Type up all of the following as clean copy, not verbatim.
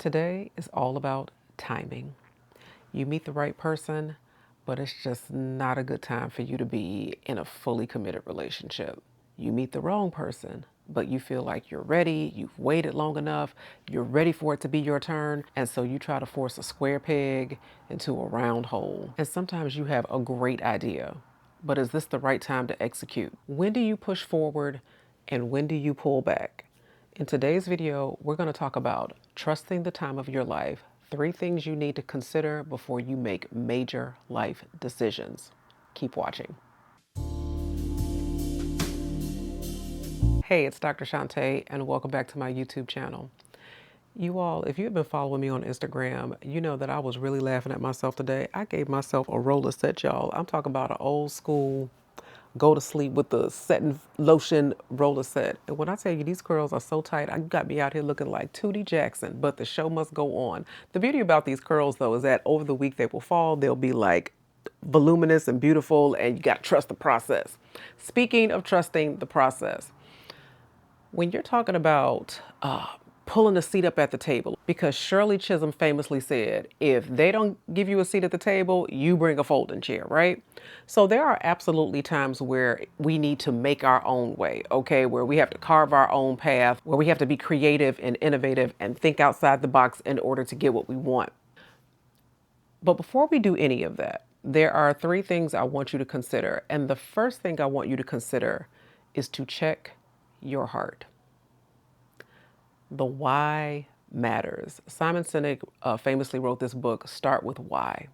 Today is all about timing. You meet the right person, but it's just not a good time for you to be in a fully committed relationship. You meet the wrong person, but you feel like you're ready, you've waited long enough, you're ready for it to be your turn, and so you try to force a square peg into a round hole. And sometimes you have a great idea, but is this the right time to execute? When do you push forward and when do you pull back? In today's video, we're going to talk about trusting the time of your life, 3 things you need to consider before you make major life decisions. Keep watching. Hey, it's Dr. Shantae, and welcome back to my YouTube channel. You all, if you've been following me on Instagram, you know that I was really laughing at myself today. I gave myself a roller set, y'all. I'm talking about an old school go to sleep with the setting lotion roller set. And when I tell you these curls are so tight, I got me out here looking like Tootie Jackson, but the show must go on. The beauty about these curls though is that over the week they will fall, they'll be like voluminous and beautiful, and you got to trust the process. Speaking of trusting the process, when you're talking about pulling a seat up at the table, because Shirley Chisholm famously said, if they don't give you a seat at the table, you bring a folding chair, right? So there are absolutely times where we need to make our own way, okay? Where we have to carve our own path, where we have to be creative and innovative and think outside the box in order to get what we want. But before we do any of that, there are 3 things I want you to consider. And the first thing I want you to consider is to check your heart. The why matters. Simon Sinek famously wrote this book, Start with Why.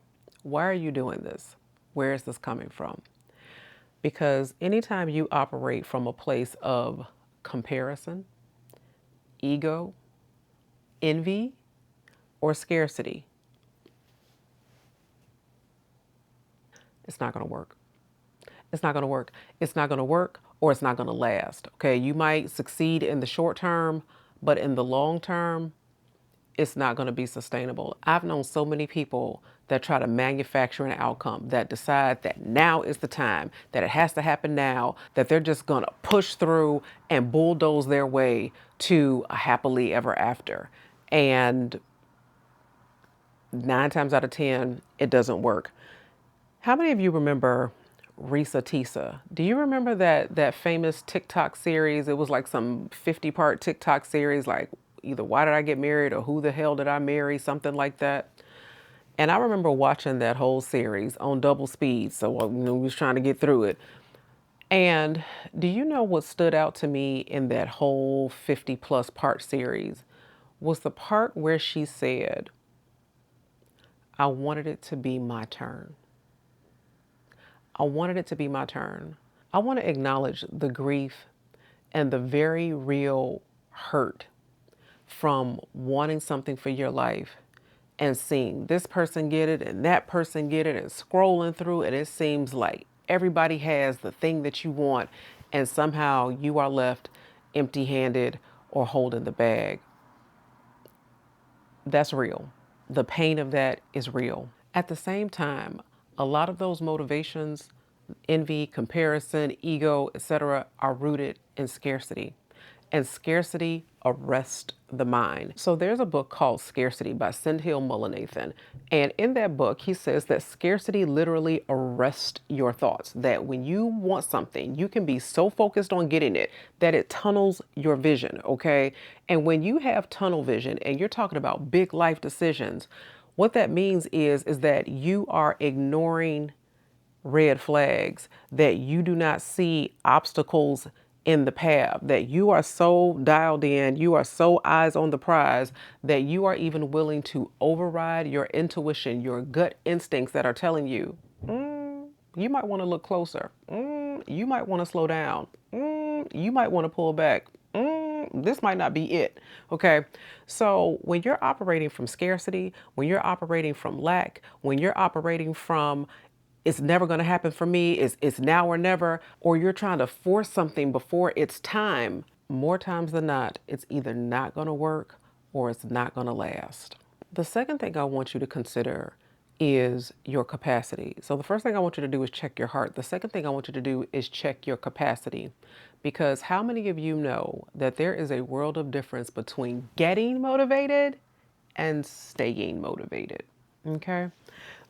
Why are you doing this? Where is this coming from? Because anytime you operate from a place of comparison, ego, envy, or scarcity, it's not going to work. It's not going to work. It's not going to work, or it's not going to last. Okay, you might succeed in the short term, but in the long term, it's not going to be sustainable. I've known so many people that try to manufacture an outcome, that decide that now is the time, that it has to happen now, that they're just going to push through and bulldoze their way to a happily ever after. And 9 times out of 10, it doesn't work. How many of you remember Risa Tisa? Do you remember that famous TikTok series? It was like some 50-part TikTok series, like either Why Did I Get Married or Who the Hell Did I Marry? Something like that. And I remember watching that whole series on double speed. So we was trying to get through it. And do you know what stood out to me in that whole 50+ part series was the part where she said, I wanted it to be my turn. I wanted it to be my turn. I want to acknowledge the grief and the very real hurt from wanting something for your life and seeing this person get it and that person get it and scrolling through, and it seems like everybody has the thing that you want and somehow you are left empty-handed or holding the bag. That's real. The pain of that is real. At the same time, a lot of those motivations, envy, comparison, ego, etc., are rooted in scarcity. And scarcity arrests the mind. So there's a book called Scarcity by Sendhil Mullainathan. And in that book, he says that scarcity literally arrests your thoughts. That when you want something, you can be so focused on getting it that it tunnels your vision, okay? And when you have tunnel vision and you're talking about big life decisions, what that means is that you are ignoring red flags, that you do not see obstacles in the path, that you are so dialed in, you are so eyes on the prize, that you are even willing to override your intuition, your gut instincts that are telling you, you might want to look closer. You might want to slow down. You might want to pull back. This might not be it. Okay. So when you're operating from scarcity, when you're operating from lack, when you're operating from it's never going to happen for me, it's now or never, or you're trying to force something before it's time, more times than not, it's either not going to work or it's not going to last. The second thing I want you to consider is your capacity. So the first thing I want you to do is check your heart. The second thing I want you to do is check your capacity. Because how many of you know that there is a world of difference between getting motivated and staying motivated. Okay.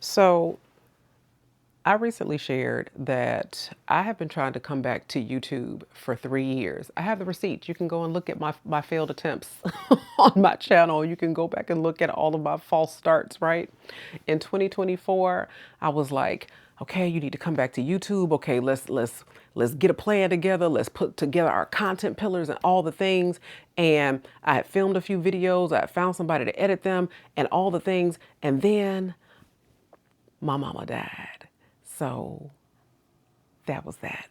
So I recently shared that I have been trying to come back to YouTube for 3 years. I have the receipts. You can go and look at my failed attempts on my channel. You can go back and look at all of my false starts, right? In 2024, I was like, okay, you need to come back to YouTube. Okay, let's get a plan together. Let's put together our content pillars and all the things. And I had filmed a few videos. I had found somebody to edit them and all the things. And then my mama died. So that was that.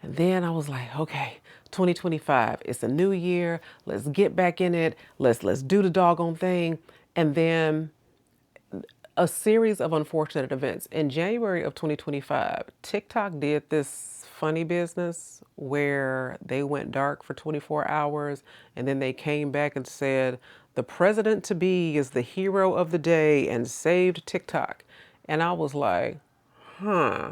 And then I was like, okay, 2025, it's a new year. Let's get back in it. Let's do the doggone thing. And then a series of unfortunate events. In January of 2025, TikTok did this funny business where they went dark for 24 hours and then they came back and said, the president to be is the hero of the day and saved TikTok. And I was like, huh.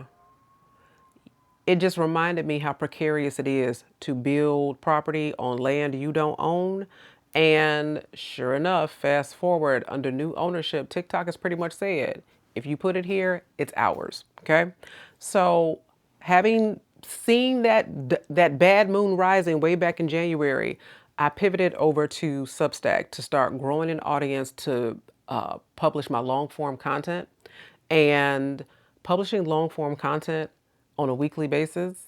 It just reminded me how precarious it is to build property on land you don't own. And sure enough, fast forward under new ownership, TikTok has pretty much said, if you put it here, it's ours. Okay. So having seen that bad moon rising way back in January, I pivoted over to Substack to start growing an audience to publish my long form content. And publishing long form content on a weekly basis,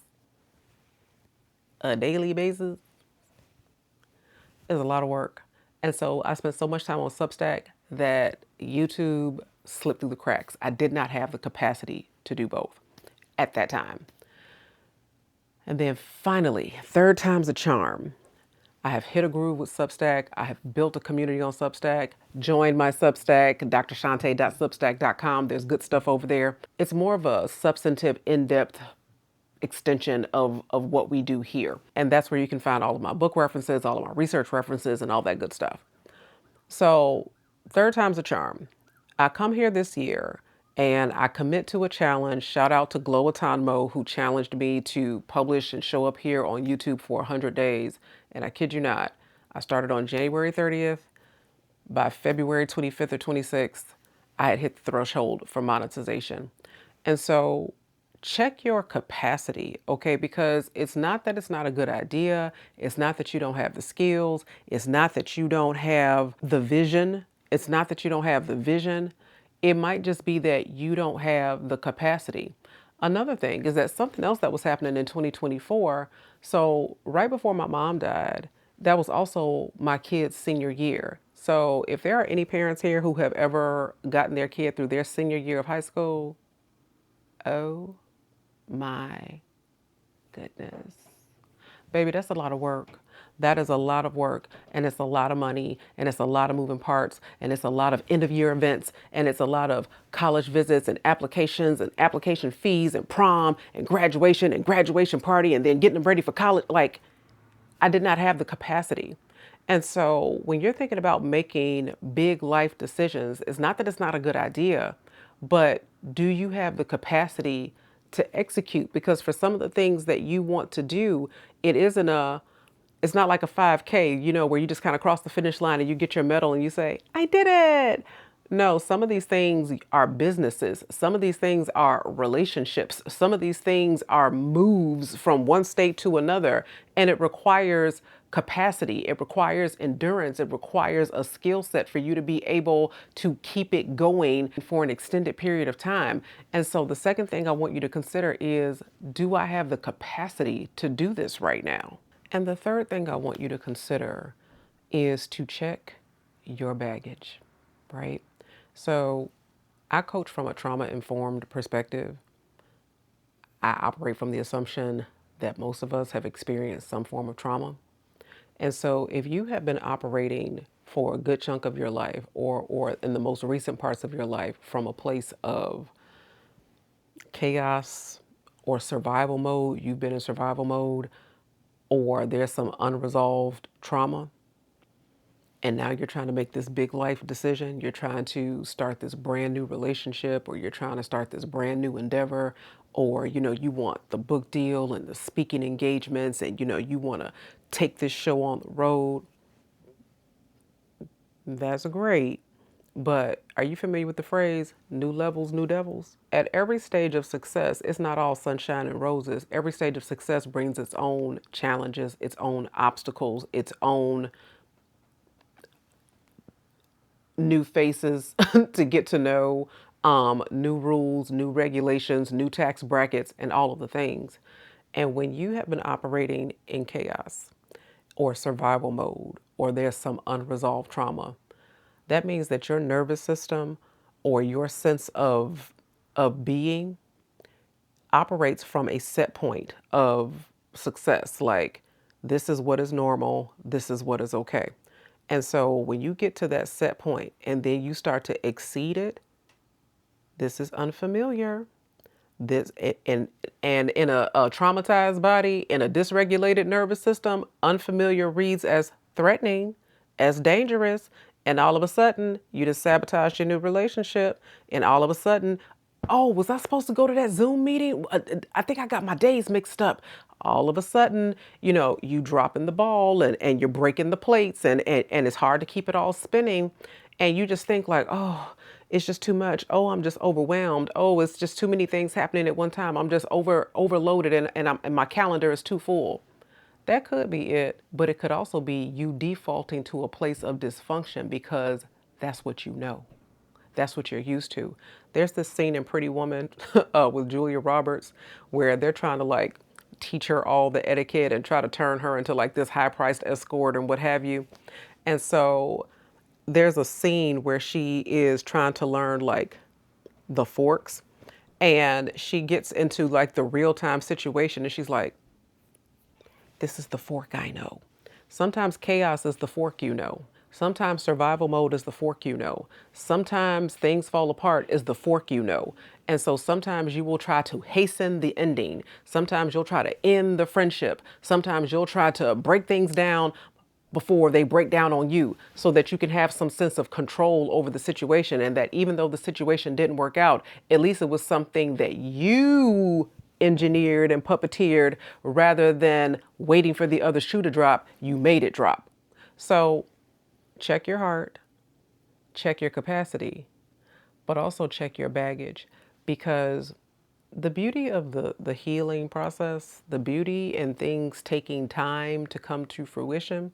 a daily basis, is a lot of work. And so I spent so much time on Substack that YouTube slipped through the cracks. I did not have the capacity to do both at that time. And then finally, third time's a charm. I have hit a groove with Substack. I have built a community on Substack, joined my Substack, drshante.substack.com. There's good stuff over there. It's more of a substantive, in-depth extension of what we do here. And that's where you can find all of my book references, all of my research references, and all that good stuff. So, third time's a charm. I come here this year and I commit to a challenge. Shout out to Glow Autonmo, who challenged me to publish and show up here on YouTube for 100 days. And I kid you not, I started on January 30th. By February 25th or 26th, I had hit the threshold for monetization. And so check your capacity, okay? Because it's not that it's not a good idea. It's not that you don't have the skills. It's not that you don't have the vision. It's not that you don't have the vision. It might just be that you don't have the capacity. Another thing is that something else that was happening in 2024. So, right before my mom died, that was also my kid's senior year. So, if there are any parents here who have ever gotten their kid through their senior year of high school, oh my goodness. Baby, that's a lot of work. That is a lot of work, and it's a lot of money, and it's a lot of moving parts, and it's a lot of end of year events, and it's a lot of college visits and applications and application fees and prom and graduation party and then getting them ready for college. Like, I did not have the capacity. And so when you're thinking about making big life decisions, it's not that it's not a good idea, but do you have the capacity to execute? Because for some of the things that you want to do, it's not like a 5K, where you just kind of cross the finish line and you get your medal and you say, I did it. No, some of these things are businesses. Some of these things are relationships. Some of these things are moves from one state to another. And it requires capacity. It requires endurance. It requires a skill set for you to be able to keep it going for an extended period of time. And so the second thing I want you to consider is, do I have the capacity to do this right now? And the third thing I want you to consider is to check your baggage, right? So I coach from a trauma-informed perspective. I operate from the assumption that most of us have experienced some form of trauma. And so if you have been operating for a good chunk of your life or in the most recent parts of your life from a place of chaos or survival mode, you've been in survival mode, or there's some unresolved trauma, and now you're trying to make this big life decision, you're trying to start this brand new relationship, or you're trying to start this brand new endeavor, or you want the book deal and the speaking engagements, and you want to take this show on the road, That's great. But are you familiar with the phrase new levels, new devils? At every stage of success, it's not all sunshine and roses. Every stage of success brings its own challenges, its own obstacles, its own new faces to get to know, new rules, new regulations, new tax brackets, and all of the things. And when you have been operating in chaos or survival mode, or there's some unresolved trauma, that means that your nervous system or your sense of being operates from a set point of success. Like, this is what is normal, this is what is okay. And so when you get to that set point and then you start to exceed it, this is unfamiliar. This and in a traumatized body, in a dysregulated nervous system, unfamiliar reads as threatening, as dangerous, and all of a sudden you just sabotage your new relationship, and all of a sudden, oh, was I supposed to go to that Zoom meeting? I think I got my days mixed up. All of a sudden, you dropping the ball, and you're breaking the plates, and it's hard to keep it all spinning, and you just think like, oh, it's just too much. Oh, I'm just overwhelmed. Oh, it's just too many things happening at one time. I'm just overloaded, and my calendar is too full. That could be it, but it could also be you defaulting to a place of dysfunction because that's what you know. That's what you're used to. There's this scene in Pretty Woman with Julia Roberts where they're trying to like teach her all the etiquette and try to turn her into like this high priced escort and what have you. And so there's a scene where she is trying to learn like the forks, and she gets into like the real time situation and she's like, this is the fork I know. Sometimes chaos is the fork you know. Sometimes survival mode is the fork you know. Sometimes things fall apart is the fork you know. And so sometimes you will try to hasten the ending. Sometimes you'll try to end the friendship. Sometimes you'll try to break things down before they break down on you so that you can have some sense of control over the situation, and that even though the situation didn't work out, at least it was something that you engineered and puppeteered rather than waiting for the other shoe to drop, you made it drop. So check your heart, check your capacity, but also check your baggage, because the beauty of the healing process, the beauty in things taking time to come to fruition,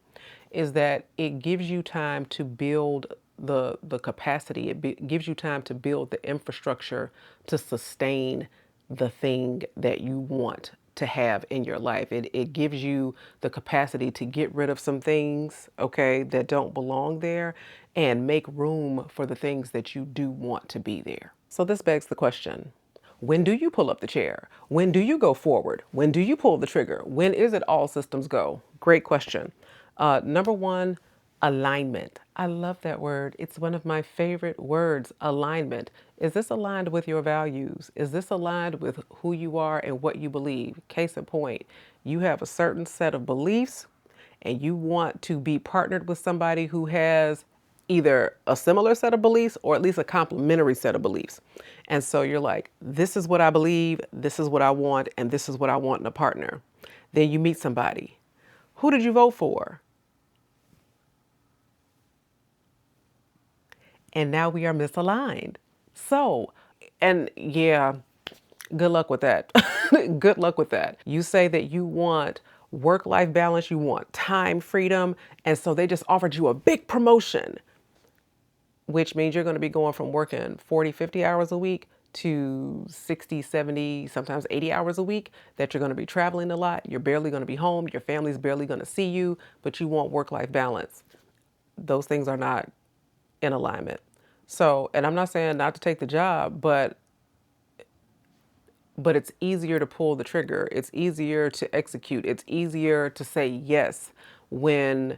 is that it gives you time to build the capacity. Gives you time to build the infrastructure to sustain the thing that you want to have in your life. It gives you the capacity to get rid of some things, okay, that don't belong there, and make room for the things that you do want to be there. So this begs the question: when do you pull up the chair? When do you go forward? When do you pull the trigger? When is it all systems go? Great question. Number one, alignment. I love that word. It's one of my favorite words, alignment. Is this aligned with your values? Is this aligned with who you are and what you believe? Case in point, you have a certain set of beliefs and you want to be partnered with somebody who has either a similar set of beliefs or at least a complementary set of beliefs. And so you're like, this is what I believe, this is what I want, and this is what I want in a partner. Then you meet somebody. Who did you vote for? And now we are misaligned. So, and yeah, good luck with that. Good luck with that. You say that you want work-life balance, you want time freedom, and so they just offered you a big promotion, which means you're going to be going from working 40, 50 hours a week to 60, 70, sometimes 80 hours a week, that you're going to be traveling a lot. You're barely going to be home. Your family's barely going to see you, but you want work-life balance. Those things are not in alignment. So, and I'm not saying not to take the job, but it's easier to pull the trigger. It's easier to execute. It's easier to say yes when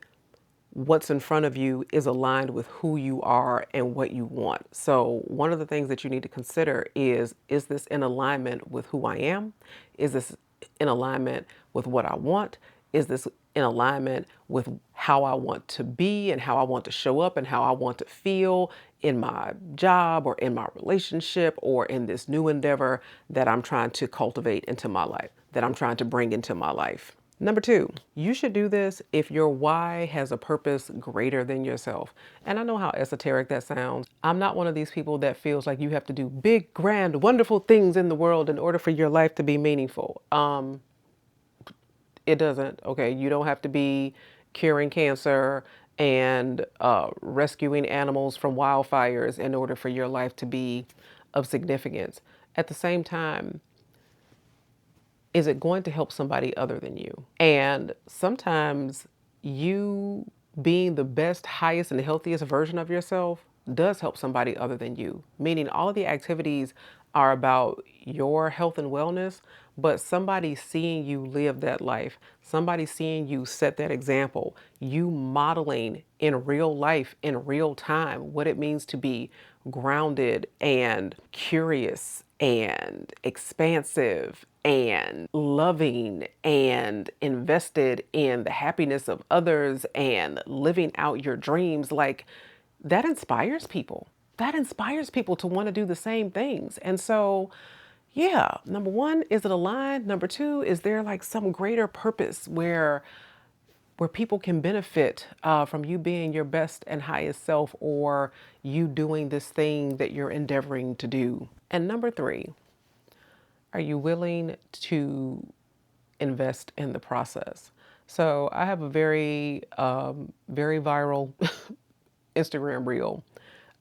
what's in front of you is aligned with who you are and what you want. So one of the things that you need to consider is this in alignment with who I am? Is this in alignment with what I want? Is this in alignment with how I want to be and how I want to show up and how I want to feel in my job or in my relationship or in this new endeavor that I'm trying to cultivate into my life, that I'm trying to bring into my life? Number two, you should do this if your why has a purpose greater than yourself. And I know how esoteric that sounds. I'm not one of these people that feels like you have to do big, grand, wonderful things in the world in order for your life to be meaningful. It doesn't. Okay, you don't have to be curing cancer and rescuing animals from wildfires in order for your life to be of significance. At the same time, is it going to help somebody other than you? And sometimes you being the best, highest, and healthiest version of yourself does help somebody other than you. Meaning, all of the activities are about your health and wellness, but somebody seeing you live that life, somebody seeing you set that example, you modeling in real life, in real time, what it means to be grounded and curious and expansive and loving and invested in the happiness of others and living out your dreams, like that inspires people. That inspires people to want to do the same things. And so, yeah, number one, is it aligned? Number two, is there like some greater purpose where people can benefit from you being your best and highest self, or you doing this thing that you're endeavoring to do? And number three, are you willing to invest in the process? So I have a very viral Instagram reel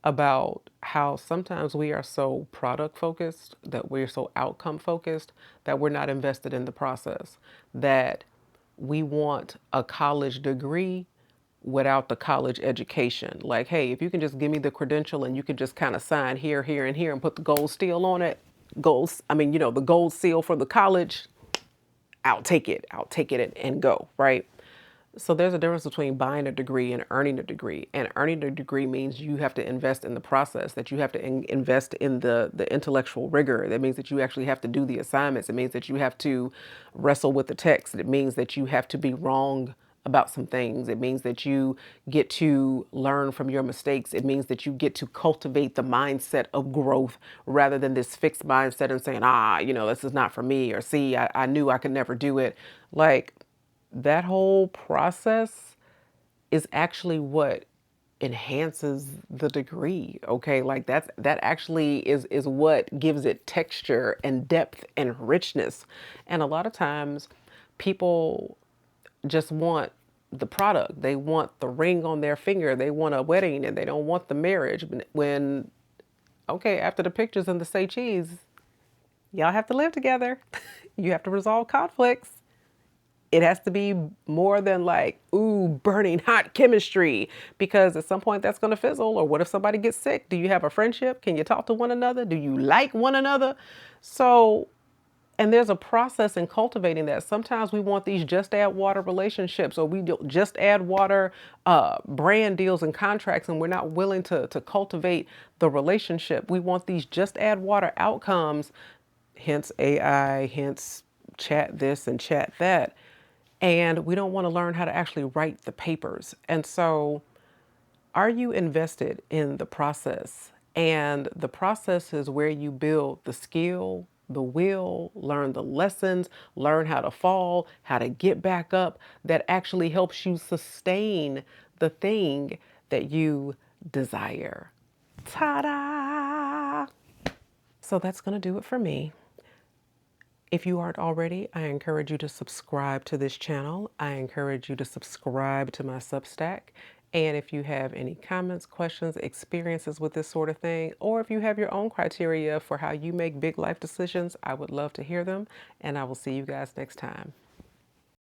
about how sometimes we are so product focused, that we're so outcome focused, that we're not invested in the process, that we want a college degree without the college education. Like, hey, if you can just give me the credential and you can just kind of sign here, here, and here and put the gold seal on it, the gold seal for the college, I'll take it. I'll take it and go, right? So there's a difference between buying a degree and earning a degree. And earning a degree means you have to invest in the process, that you have to invest in the intellectual rigor. That means that you actually have to do the assignments. It means that you have to wrestle with the text. It means that you have to be wrong about some things. It means that you get to learn from your mistakes. It means that you get to cultivate the mindset of growth rather than this fixed mindset and saying, this is not for me, or see, I knew I could never do it. Like, that whole process is actually what enhances the degree. Okay, like that actually is what gives it texture and depth and richness. And a lot of times people just want the product. They want the ring on their finger. They want a wedding and they don't want the marriage. When, okay, after the pictures and the say cheese, y'all have to live together. You have to resolve conflicts. It has to be more than like, ooh, burning hot chemistry, because at some point that's going to fizzle. Or what if somebody gets sick? Do you have a friendship? Can you talk to one another? Do you like one another? So, and there's a process in cultivating that. Sometimes we want these just add water relationships, or we just add water brand deals and contracts, and we're not willing to cultivate the relationship. We want these just add water outcomes, hence AI, hence chat this and chat that. And we don't want to learn how to actually write the papers. And so, are you invested in the process? And the process is where you build the skill, the will, learn the lessons, learn how to fall, how to get back up, that actually helps you sustain the thing that you desire. Ta-da! So that's going to do it for me. If you aren't already, I encourage you to subscribe to this channel. I encourage you to subscribe to my Substack. And if you have any comments, questions, experiences with this sort of thing, or if you have your own criteria for how you make big life decisions, I would love to hear them. And I will see you guys next time.